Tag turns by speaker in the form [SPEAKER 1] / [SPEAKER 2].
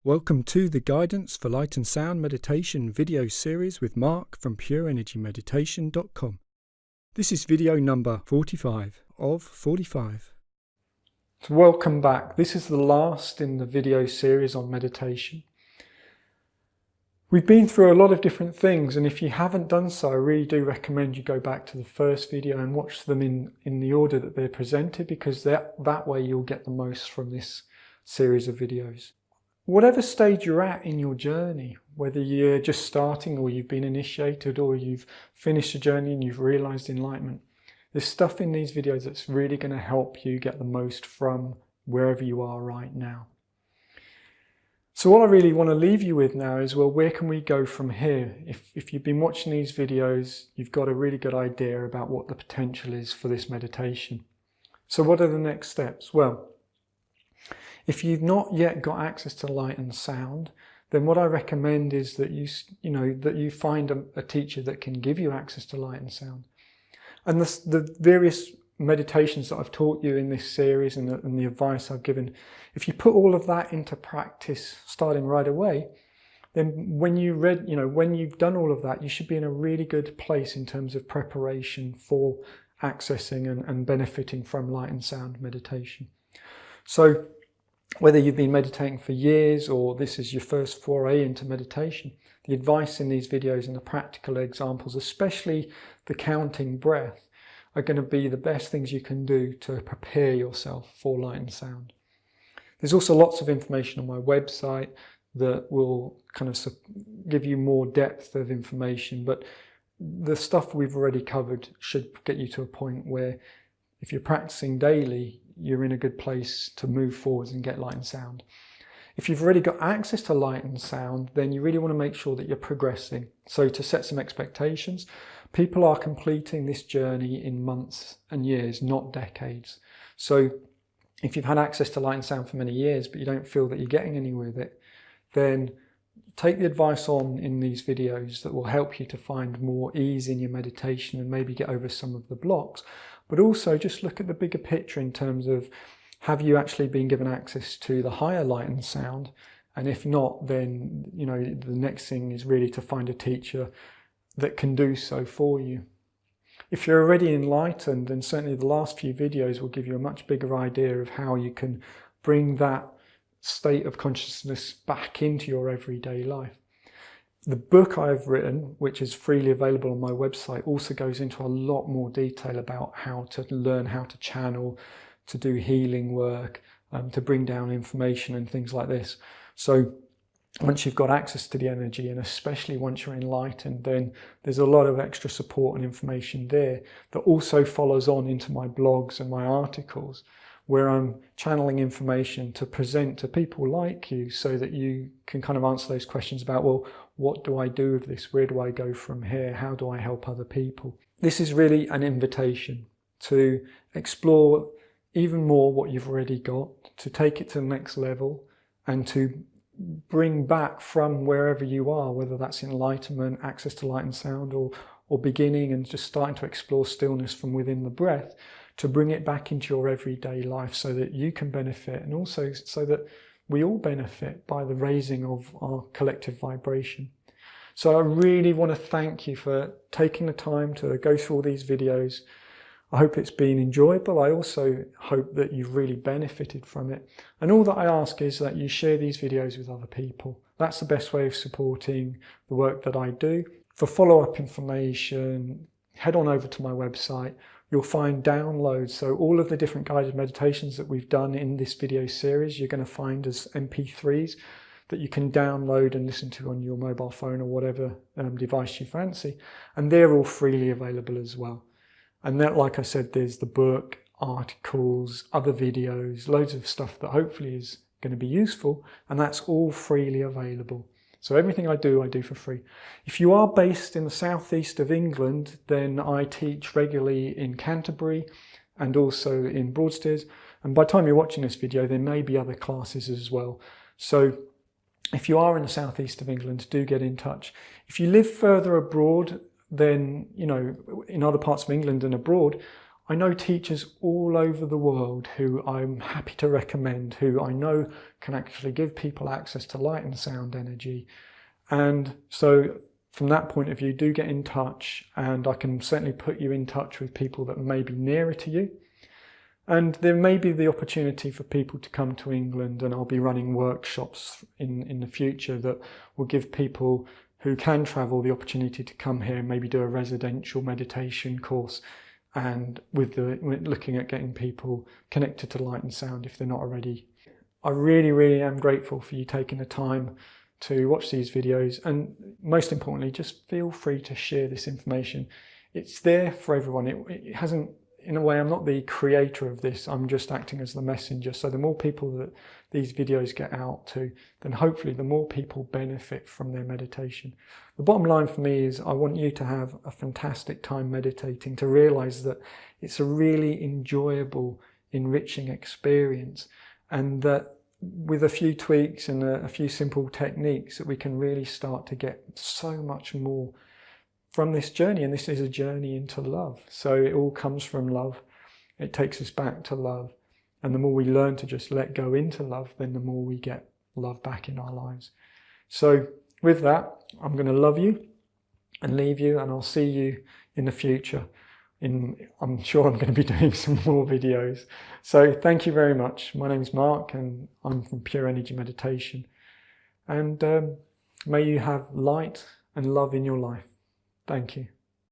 [SPEAKER 1] Welcome to the Guidance for Light and Sound Meditation video series with Mark from PureEnergyMeditation.com. This is video number 45 of 45. So welcome back. This is the last in the video series on meditation. We've been through a lot of different things, and if you haven't done so, I really do recommend you go back to the first video and watch them in the order that they're presented, because that way you'll get the most from this series of videos. Whatever stage you're at in your journey, whether you're just starting or you've been initiated or you've finished a journey and you've realized enlightenment, there's stuff in these videos that's really going to help you get the most from wherever you are right now. So what I really want to leave you with now is, well, where can we go from here? If you've been watching these videos, you've got a really good idea about what the potential is for this meditation. So what are the next steps? Well, if you've not yet got access to light and sound, then what I recommend is that you find a teacher that can give you access to light and sound. And the various meditations that I've taught you in this series and the advice I've given, if you put all of that into practice starting right away, then when you've done all of that, you should be in a really good place in terms of preparation for accessing and benefiting from light and sound meditation. So whether you've been meditating for years or this is your first foray into meditation, the advice in these videos and the practical examples, especially the counting breath, are going to be the best things you can do to prepare yourself for light and sound. There's also lots of information on my website that will kind of give you more depth of information, but the stuff we've already covered should get you to a point where if you're practicing daily, you're in a good place to move forwards and get light and sound. If you've already got access to light and sound, then you really want to make sure that you're progressing. So to set some expectations, people are completing this journey in months and years, not decades. So if you've had access to light and sound for many years, but you don't feel that you're getting anywhere with it, then take the advice on in these videos that will help you to find more ease in your meditation and maybe get over some of the blocks. But also just look at the bigger picture in terms of, have you actually been given access to the higher light and sound? And if not, then the next thing is really to find a teacher that can do so for you. If you're already enlightened, then certainly the last few videos will give you a much bigger idea of how you can bring that state of consciousness back into your everyday life. The book I've written, which is freely available on my website, also goes into a lot more detail about how to learn how to channel, to do healing work, to bring down information and things like this. So once you've got access to the energy, and especially once you're enlightened, then there's a lot of extra support and information there that also follows on into my blogs and my articles, where I'm channeling information to present to people like you so that you can kind of answer those questions about, well, what do I do with this? Where do I go from here? How do I help other people? This is really an invitation to explore even more what you've already got, to take it to the next level, and to bring back from wherever you are, whether that's enlightenment, access to light and sound, or beginning and just starting to explore stillness from within the breath, to bring it back into your everyday life so that you can benefit, and also so that we all benefit by the raising of our collective vibration. So I really want to thank you for taking the time to go through all these videos. I hope it's been enjoyable. I also hope that you've really benefited from it. And all that I ask is that you share these videos with other people. That's the best way of supporting the work that I do. For follow-up information, head on over to my website. You'll find downloads. So all of the different guided meditations that we've done in this video series, you're going to find as MP3s that you can download and listen to on your mobile phone or whatever device you fancy. And they're all freely available as well. And then, like I said, there's the book, articles, other videos, loads of stuff that hopefully is going to be useful. And that's all freely available. So everything I do for free. If you are based in the southeast of England, then I teach regularly in Canterbury and also in Broadstairs. And by the time you're watching this video, there may be other classes as well. So if you are in the southeast of England, do get in touch. If you live further abroad, then, in other parts of England and abroad, I know teachers all over the world who I'm happy to recommend, who I know can actually give people access to light and sound energy. And so from that point of view, do get in touch, and I can certainly put you in touch with people that may be nearer to you. And there may be the opportunity for people to come to England, and I'll be running workshops in the future that will give people who can travel the opportunity to come here and maybe do a residential meditation course, and looking at getting people connected to light and sound if they're not already. I really am grateful for you taking the time to watch these videos, and most importantly, just feel free to share this information. It's there for everyone. It hasn't, in a way, I'm not the creator of this, I'm just acting as the messenger. So the more people that these videos get out to, then hopefully the more people benefit from their meditation. The bottom line for me is I want you to have a fantastic time meditating, to realize that it's a really enjoyable, enriching experience, and that with a few tweaks and a few simple techniques that we can really start to get so much more from this journey. And this is a journey into love. So it all comes from love. It takes us back to love. And the more we learn to just let go into love, then the more we get love back in our lives. So with that, I'm going to love you and leave you, and I'll see you in the future. I'm sure I'm going to be doing some more videos. So thank you very much. My name's Mark, and I'm from Pure Energy Meditation. And may you have light and love in your life. Thank you.